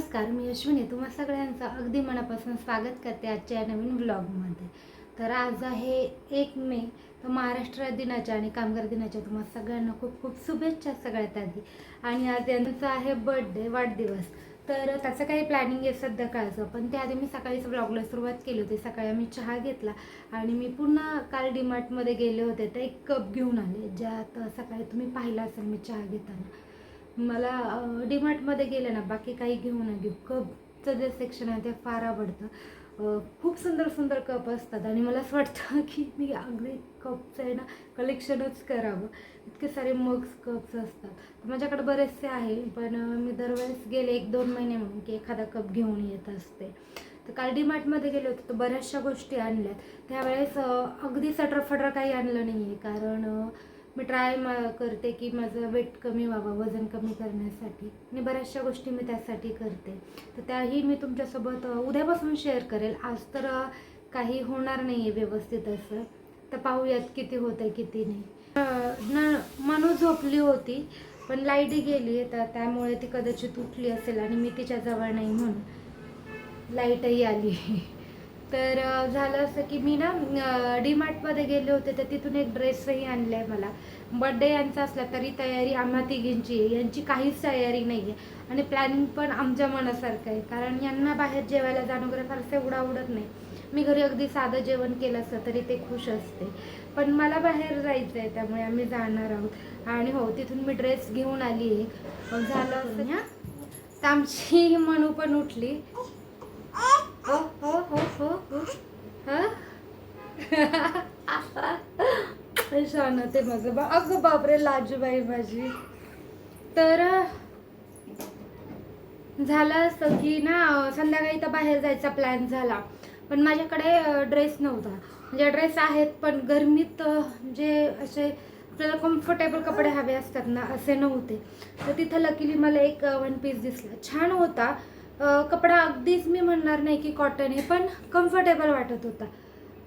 नमस्कार, मी अश्विनी. तुम्हा सगळ्यांचं अगदी मनापासून स्वागत करते आजच्या या नवीन ब्लॉगमध्ये. तर आज आहे 1 मे, तर महाराष्ट्र दिनाच्या आणि कामगार दिनाच्या तुम्हा सगळ्यांना खूप खूप शुभेच्छा सगळ्यात आधी. आणि आज यांचा आहे बर्थडे, वाढदिवस. तर त्याचं काही प्लॅनिंग आहे संध्याकाळचं, पण त्याआधी मी सकाळीच ब्लॉगला सुरुवात केली होती. सकाळी आम्ही चहा घेतला आणि मी पुन्हा काल डीमार्टमध्ये गेले होते, तर एक कप घेऊन आले, ज्यात सकाळी तुम्ही पाहिला असेल मी चहा घेताना. मला डीमार्टमध्ये गेले ना, बाकी काही घेऊ न घेऊ, कपचं जे सेक्शन आहे ते फार आवडतं. खूप सुंदर सुंदर कप असतात आणि मला असं वाटतं की मी अगदी कपचं आहे ना कलेक्शनच करावं. इतके सारे मग्स कप्स असतात. तर माझ्याकडे बरेचसे आहे, पण मी दरवेळेस गेले 1-2 महिने म्हणून की एखादा कप घेऊन येत असते. तर काल डीमार्टमध्ये गेले होते, तर बऱ्याचशा गोष्टी आणल्यात. त्यावेळेस अगदी सटरफटर काही आणलं नाही आहे, कारण मी ट्राय करते की माझं वेट कमी व्हावं, वजन कमी करण्यासाठी, आणि बऱ्याचशा गोष्टी मी त्यासाठी करते. तर त्याही मी तुमच्यासोबत उद्यापासून शेअर करेल. आज तर काही होणार नाही आहे व्यवस्थित असं, तर पाहूयात किती होतं आहे किती नाही. मनू झोपली होती, पण लाईट गेली, तर त्यामुळे ती कदाचित उठली असेल आणि मी तिच्याजवळ नाही म्हणून लाईटही आली. तर झालं असं की मी ना डीमार्टमध्ये गेले होते, तर तिथून एक ड्रेसही आणला आहे मला. बड्डे यांचा असला तरी तयारी आम्हा तिघींची आहे, यांची काहीच तयारी नाही आहे. आणि प्लॅनिंग पण आमच्या मनासारखं आहे, कारण यांना बाहेर जेवायला जाणं वगैरे फारसं एवढं आवडत नाही. मी घरी अगदी साधं जेवण केलं असतं तरी ते खुश असते, पण मला बाहेर जायचं आहे, त्यामुळे आम्ही जाणार आहोत. आणि हो, तिथून मी ड्रेस घेऊन आली आहे. झालं असं ह्या, तर आमची मनू पण उठली. हो हो हो हो हो शान ते माझं बा. अगं बापरे, लाजूबाई माझी. तर झालं असं की ना संध्याकाळी तर बाहेर जायचा प्लॅन झाला, पण माझ्याकडे ड्रेस नव्हता. म्हणजे ड्रेस आहेत, पण गरमीत जे असे आपल्याला कम्फर्टेबल कपडे हवे असतात ना, असे नव्हते. तर तिथं लकीली मला एक वन पीस दिसला, छान होता. कपडा अगदीच मी म्हणणार नाही की कॉटन आहे, पण कम्फर्टेबल वाटत होता.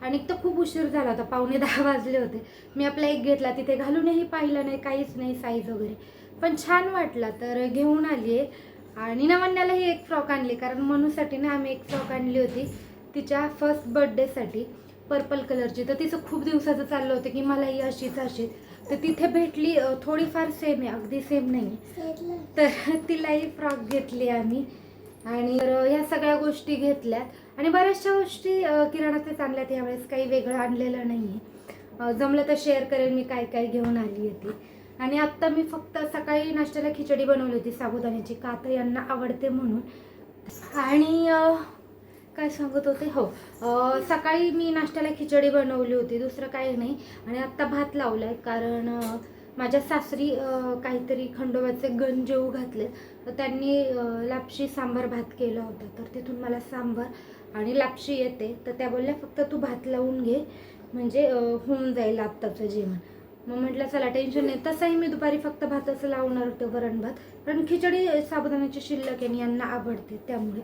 आणि तर खूप उशीर झाला होता, 9:45 वाजले होते. मी आपला एक घेतला, तिथे घालूनही पाहिलं नाही, काहीच नाही साईज वगैरे, पण छान वाटला, तर घेऊन आली आहे. आणि नवन्यालाही एक फ्रॉक आणली, कारण मनूसाठी ना आम्ही एक फ्रॉक आणली होती तिच्या फर्स्ट बर्थडेसाठी, पर्पल कलरची. तर तिचं खूप दिवसाचं चाललं होतं की मला ही अशीच अशी, तर तिथे भेटली. थोडीफार सेम आहे, अगदी सेम नाही आहे, तर तिलाही फ्रॉक घेतली आम्ही. आणि ह्या सगळ्या गोष्टी घेतल्यात आणि बऱ्याचशा गोष्टी किराणाचे आणल्यात. यावेळेस काही वेगळं आणलेलं नाही आहे. जमलं तर शेअर करेल मी काय काय घेऊन आली आहे ती. आणि आत्ता मी फक्त सकाळी नाश्त्याला खिचडी बनवली होती साबुदाण्याची, का तर यांना आवडते म्हणून. आणि काय सांगत होते, हो, सकाळी मी नाश्त्याला खिचडी बनवली होती, दुसरं काही नाही. आणि आत्ता भात लावला आहे, कारण माझ्या सासरी काहीतरी खंडोबाचे गण जेऊ घातले, तर त्यांनी लापशी सांबार भात केला होता, तर तिथून मला सांबार आणि लापशी येते. तर त्या बोलल्या फक्त तू भात लावून घे, म्हणजे होऊन जाईल आत्ताचं जेवण. मग म्हटलं चला, टेन्शन नाही. तसंही मी दुपारी फक्त भाताचं लावणार होते, वरण भात, कारण खिचडी साबुदाण्याची शिल्लक आहे यांना आवडते त्यामुळे.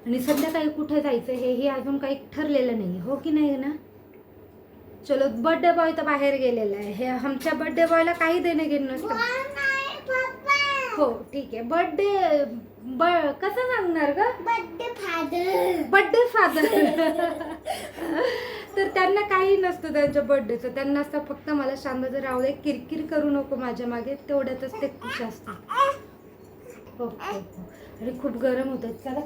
आणि संध्याकाळी कुठे जायचं हे अजून काही ठरलेलं नाही, हो की नाही ना. चलो, बर्थडे बॉय तर बाहेर गेलेला आहे. हे आमच्या बर्थडे बॉयला काही देणं घेणं नसतं. हो ठीक आहे. कसं सांगणार ग, बर्थडे फादर. तर त्यांना काही नसतं त्यांच्या बर्थडेचं, त्यांना असतं फक्त मला शांत राहू दे, किरकिर करू नको माझ्या मागे, तेवढ्यातच ते खुश असतात. हो हो हो. आणि खूप गरम होतं. चला,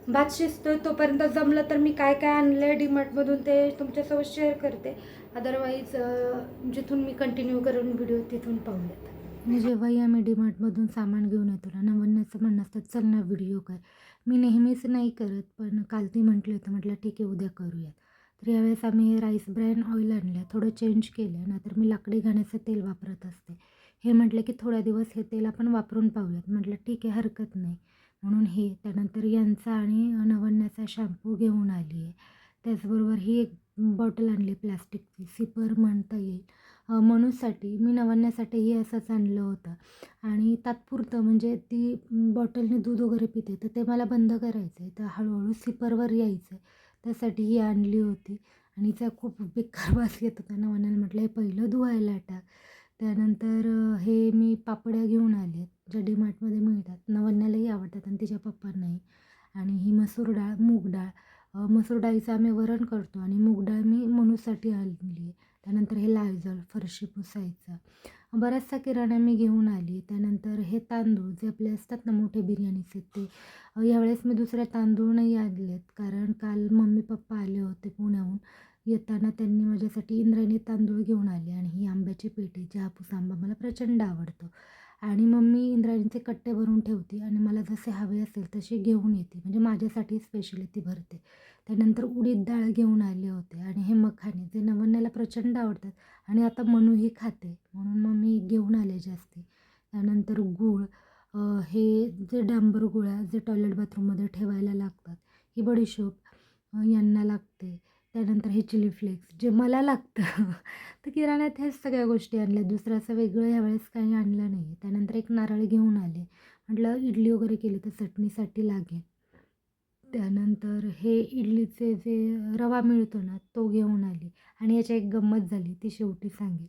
भात शिजतोय, तोपर्यंत जमलं तर मी काय काय आणलंय डीमार्टमधून ते तुमच्यासोबत शेअर करते. अदरवाईज जिथून मी कंटिन्यू करून व्हिडिओ तिथून पाहूयात. आणि जेव्हाही आम्ही डीमार्टमधून सामान घेऊन येतो ना, नवन्याचं म्हणणं असतं चल ना व्हिडिओ कर. मी नेहमीच नाही करत, पण काल ती म्हटली होती, म्हटलं ठीक आहे उद्या करूयात. तर यावेळेस आम्ही राईस ब्रॅन ऑइल आणलं, थोडं चेंज केलं, नाहीतर मी लाकडी घाण्याचं तेल वापरत असते. हे म्हटलं की थोड्या दिवस हे तेल आपण वापरून पाहूयात, म्हटलं ठीक आहे हरकत नाही, म्हणून हे. त्यानंतर यांचा आणि नवन्याचा शॅम्पू घेऊन आली आहे. त्याचबरोबर ही एक बॉटल आणली प्लॅस्टिकची, सिपर म्हणता येईल. मनूसाठी, मी नवन्यासाठीही असंच आणलं होतं. आणि तात्पुरतं, म्हणजे ती बॉटलने दूध वगैरे पिते, तर ते मला बंद करायचं आहे, तर हळूहळू सिपरवर यायचं आहे, त्यासाठी ही आणली होती. आणि तिचा खूप बेकार वास येत होता. नवन्याला म्हटलं हे पहिलं धुवायला टाक. त्यानंतर हे मी पापड्या घेऊन आले, ज्या डीमार्टमध्ये मिळतात, नवन्यालाही आवडतात आणि तिच्या पप्पांनाही. आणि ही मसूर डाळ, मूग डाळ, मसूर डाळीचं आम्ही वरण करतो आणि मूग डाळ मी मनूसाठी आणली आहे. त्यानंतर हे लायझॉल फरशी पुसायचं, बराचसा किराणा मी घेऊन आली. त्यानंतर हे तांदूळ जे आपले असतात ना मोठे बिर्याणीचे, ते यावेळेस मी दुसरे तांदूळ नाही आणलेत, कारण काल मम्मी पप्पा आले होते पुण्याहून. येताना त्यांनी माझ्यासाठी इंद्रायणी तांदूळ घेऊन आले आणि ही आंब्याची पेटी, जे हापूस आंबा मला प्रचंड आवडतो. आणि मम्मी इंद्रायणीचे कट्टे भरून ठेवते आणि मला जसे हवे असेल तसे घेऊन येते, म्हणजे माझ्यासाठी स्पेशली ती भरते. त्यानंतर उडीद डाळ घेऊन आले होते आणि हे मखाने, जे नवन्याला प्रचंड आवडतात आणि आता मनूही खाते, म्हणून मग मी घेऊन आले जास्ती. त्यानंतर गूळ, हे जे डांबर गुळ आहे, जे टॉयलेट बाथरूममध्ये ठेवायला लागतात. ही बडीशोप यांना लागते. त्यानंतर हे चिली फ्लेक्स जे मला लागतं. तर किराण्यात ह्याच सगळ्या गोष्टी आणल्या, दुसरं असं वेगळं ह्यावेळेस काही आणलं नाही. त्यानंतर एक नारळ घेऊन आले, म्हटलं इडली वगैरे केली तर चटणीसाठी लागेल. त्यानंतर हे इडलीचे जे रवा मिळतो ना, तो घेऊन आली आणि याची एक गंमत झाली, ती शेवटी सांगेल.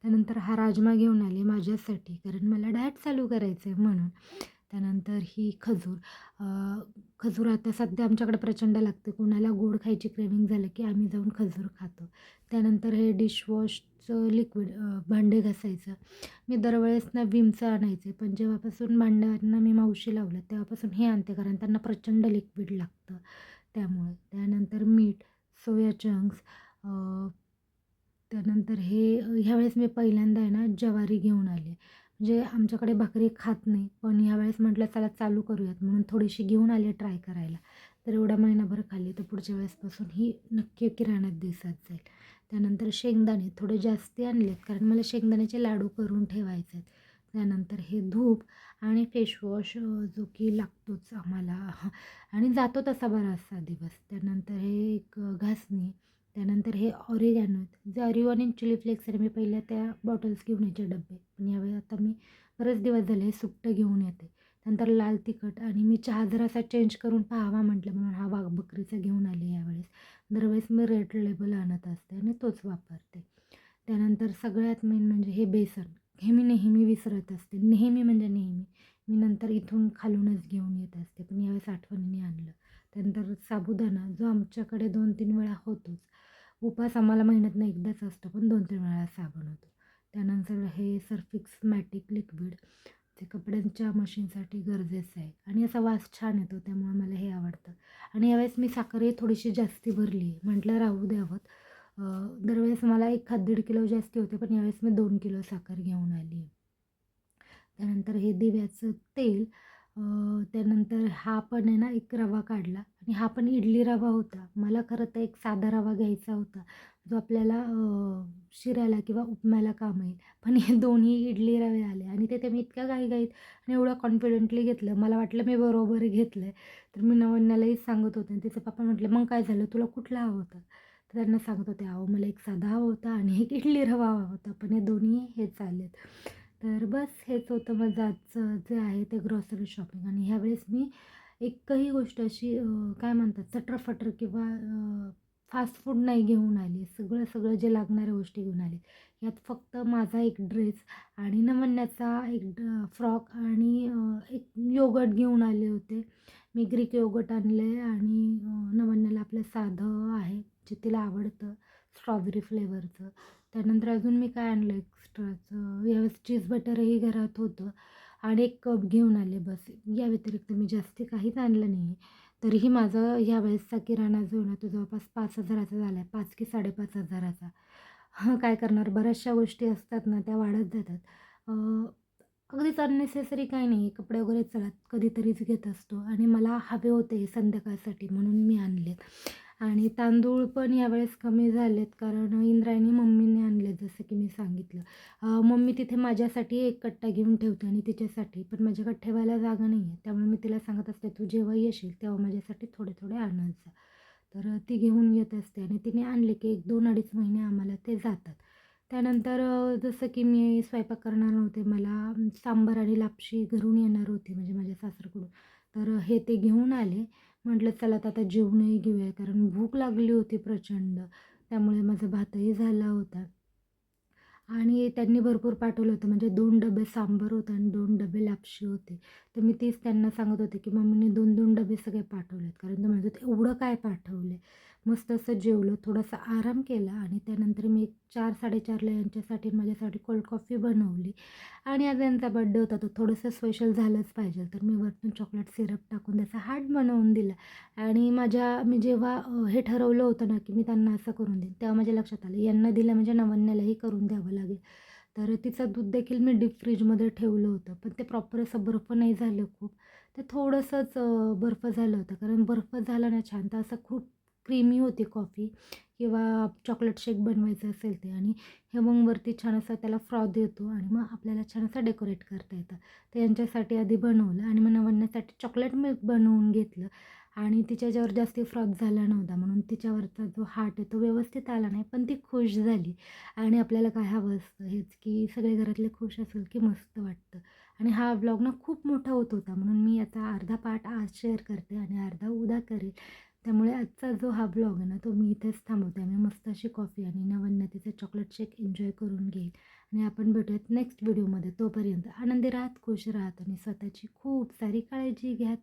त्यानंतर हा राजमा घेऊन आले माझ्यासाठी, कारण मला डाएट चालू करायचं आहे म्हणून. त्यानंतर ही खजूर, खजूर आता सध्या आमच्याकडे प्रचंड लागते. कोणाला गोड खायची क्रेविंग झालं की आम्ही जाऊन खजूर खातो. त्यानंतर हे डिशवॉशचं लिक्विड, भांडे घासायचं. मी दरवेळेस ना विमचं आणायचे, पण जेव्हापासून भांड्यांना मी मावशी लावलं तेव्हापासून हे आणते, कारण त्यांना प्रचंड लिक्विड लागतं त्यामुळे. त्यानंतर मीठ, सोया चंक्स, त्यानंतर हे ह्यावेळेस मी पहिल्यांदा आहे ना ज्वारी घेऊन आले. म्हणजे आमच्याकडे भाकरी खात नाही, पण ह्यावेळेस म्हटलं चला चालू करूयात, म्हणून थोडीशी घेऊन आले ट्राय करायला. तर एवढा महिनाभर खाल्ली, तर पुढच्या वेळेसपासून ही नक्की किराण्यात दिवसात जाईल. त्यानंतर शेंगदाणे थोडे जास्ती आणलेत, कारण मला शेंगदाण्याचे लाडू करून ठेवायचे आहेत. त्यानंतर हे धूप आणि फेसवॉश, जो की लागतोच आम्हाला आणि जातो तसा बराचसा दिवस. त्यानंतर हे एक घासणी. त्यानंतर हे ऑरिगॅनो आहेत, जे ऑरिगॅनो आणि चिली फ्लेक्स आहे. मी पहिल्या त्या बॉटल्स घेऊन यायचे डबे, पण यावेळी आता मी बरेच दिवस झाले हे सुट्टं घेऊन येते. त्यानंतर लाल तिखट, आणि मी चहा जरासा चेंज करून पाहावा म्हटलं म्हणून हा वाघ बकरीचा घेऊन आले यावेळेस. दरवेळेस मी रेड लेबल आणत असते आणि तोच वापरते. त्यानंतर सगळ्यात मेन म्हणजे हे बेसन, हे मी नेहमी विसरत असते, नेहमी म्हणजे नेहमी. मी नंतर इथून खालूनच घेऊन येत असते, पण यावेळेस आठवणीने आणलं. त्यानंतर साबुदाणा, जो आमच्याकडे 2-3 वेळा होतोच. उपास आम्हाला महिन्यातनं एकदाच असतो, पण 2-3 वेळा साबण होतो. त्यानंतर हे सर्फिक्स मॅटिक लिक्विड, जे कपड्यांच्या मशीनसाठी गरजेचं आहे आणि याचा वास छान येतो, त्यामुळे मला हे आवडतं. आणि यावेळेस मी साखरही थोडीशी जास्ती भरली आहे, म्हटलं राहू द्यावं. दरवेळेस मला 1-1.5 किलो जास्ती होते, पण यावेळेस मी 2 किलो साखर घेऊन आली आहे. त्यानंतर हे दिव्याचं तेल, त्यानंतर हा पण आहे ना एक रवा काढला आणि हा पण इडली रवा होता. मला खरं तर एक साधा रवा घ्यायचा होता, जो आपल्याला शिऱ्याला किंवा उपम्याला काम येईल. पण हे दोन्ही इडली रवे आले आणि ते मी इतक्या घाईघाईत आणि एवढं कॉन्फिडेंटली घेतलं, मला वाटलं मी बरोबर घेतलं आहे. तर मी नवन्यालाही सांगत होते आणि तिचे पप्पा म्हटले, "मग काय झालं, तुला कुठला हवा होता?" तर त्यांना सांगत होते, "अहो मला एक साधा हवा होता आणि एक इडली रवा हवा होता, पण हे दोन्ही हेच आलेत." तर बस हेच होतं माझं आजचं जे आहे ते ग्रॉसरी शॉपिंग. आणि ह्यावेळेस मी एकही गोष्ट अशी काय म्हणतात चटर-फटर किंवा फास्ट फूड नाही घेऊन आली. सगळं सगळं जे लागणाऱ्या गोष्टी घेऊन आले. यात फक्त माझा एक ड्रेस आणि नमन्याचा एक फ्रॉक आणि एक योगर्ट घेऊन आले होते. मी ग्रीक योगर्ट आणलं आणि नवन्याला आपलं साधं आहे, जे तिला आवडतं, स्ट्रॉबेरी फ्लेवरचं. त्यानंतर अजून मी काय आणलं एक्स्ट्राचं, यावेळेस चीज बटरही घरात होतं आणि एक कप घेऊन आले बस. या व्यतिरिक्त मी जास्ती काहीच आणलं नाही आहे. तरीही माझं ह्यावेळेसचा किराणा जो ना तो जवळपास 5,000चा झाला आहे, 5 की 5,500चा. हां, काय करणार, बऱ्याचशा गोष्टी असतात ना त्या वाढत जातात. अ, अगदीच अननेसेसरी काही नाही, कपडे वगैरे चला कधीतरीच घेत असतो आणि मला हवे होते संध्याकाळसाठी म्हणून मी आणलेत. आणि तांदूळ पण यावेळेस कमी झालेत, कारण इंद्रायणी मम्मीने आणले जसं की मी सांगितलं. मम्मी तिथे माझ्यासाठी एक कट्टा घेऊन ठेवते आणि तिच्यासाठी, पण माझ्याकडे ठेवायला जागा नाही आहे. त्यामुळे मी तिला सांगत असते, "तू जेव्हा येशील तेव्हा माझ्यासाठी थोडे थोडे आणत जा." तर ती घेऊन येत असते आणि तिने आणले की 1-2-2.5 महिने आम्हाला ते जातात. त्यानंतर जसं की मी स्वयंपाक करणार नव्हते, मला सांबार आणि लापशी घरून येणार होती, म्हणजे माझ्या सासरकडून. तर हे ते घेऊन आले. म्हटलं चला तर आता जेवूनही घेऊया, कारण भूक लागली होती प्रचंड. त्यामुळे माझा भातही झाला होता. आणि त्यांनी भरपूर पाठवलं होतं. म्हणजे 2 डबे सांबार होतं आणि 2 डबे लापशी होते. तर मी तेच त्यांना सांगत होते, की मम्मीने 2-2 डबे सगळे पाठवलेत. कारण ते म्हणत होते, "एवढं काय पाठवलंय?" मस्त असं जेवलो, थोडासा आराम केला आणि त्यानंतर मी 4-4:30ला यांच्यासाठी आणि माझ्यासाठी कोल्ड कॉफी बनवली. आणि आज यांचा बर्थडे होता, तर थोडंसं स्पेशल झालंच पाहिजे. तर मी वरतून चॉकलेट सिरप टाकून त्याचा हार्ट बनवून दिला. आणि मी जेव्हा हे ठरवलं होतं ना, की मी त्यांना असं करून देईन, तेव्हा माझ्या लक्षात आलं, यांना दिलं म्हणजे नवन्यालाही करून द्यावं लागेल. तर तिचं दूध देखील मी डीप फ्रीजमध्ये ठेवलं होतं. पण ते प्रॉपर असं बर्फ नाही झालं खूप. ते थोडंसंच बर्फ झालं होतं. कारण बर्फ झाला ना छान, तर असं खूप क्रीमी होती कॉफी किंवा चॉकलेट शेक बनवायचं असेल ते. आणि हे मग वरती छान असा त्याला फ्रॉथ येतो आणि मग आपल्याला छान असं डेकोरेट करता येतं. तर यांच्यासाठी आधी बनवलं आणि मग नवन्यासाठी चॉकलेट मिल्क बनवून घेतलं. आणि तिच्या ह्याच्यावर जास्ती फ्रॉथ झाला नव्हता, म्हणून तिच्यावरचा जो हार्ट आहे तो व्यवस्थित आला नाही, पण ती खुश झाली. आणि आपल्याला काय हवं असतं हेच, की सगळे घरातले खुश असेल की मस्त वाटतं. आणि हा व्लॉग ना खूप मोठा होत होता, म्हणून मी याचा अर्धा पार्ट आज शेअर करते आणि अर्धा उद्या करेल. त्यामुळे आजचा जो हा व्लॉग आहे ना, तो मी इथेच थांबवते. मी मस्त अशी कॉफी आणि नवन्नतीचं चॉकलेट शेक एन्जॉय करून घेईल. आणि आपण भेटूयात नेक्स्ट व्हिडिओमध्ये. तोपर्यंत आनंदी राहत, खुश राहत आणि स्वतःची खूप सारी काळजी घ्या.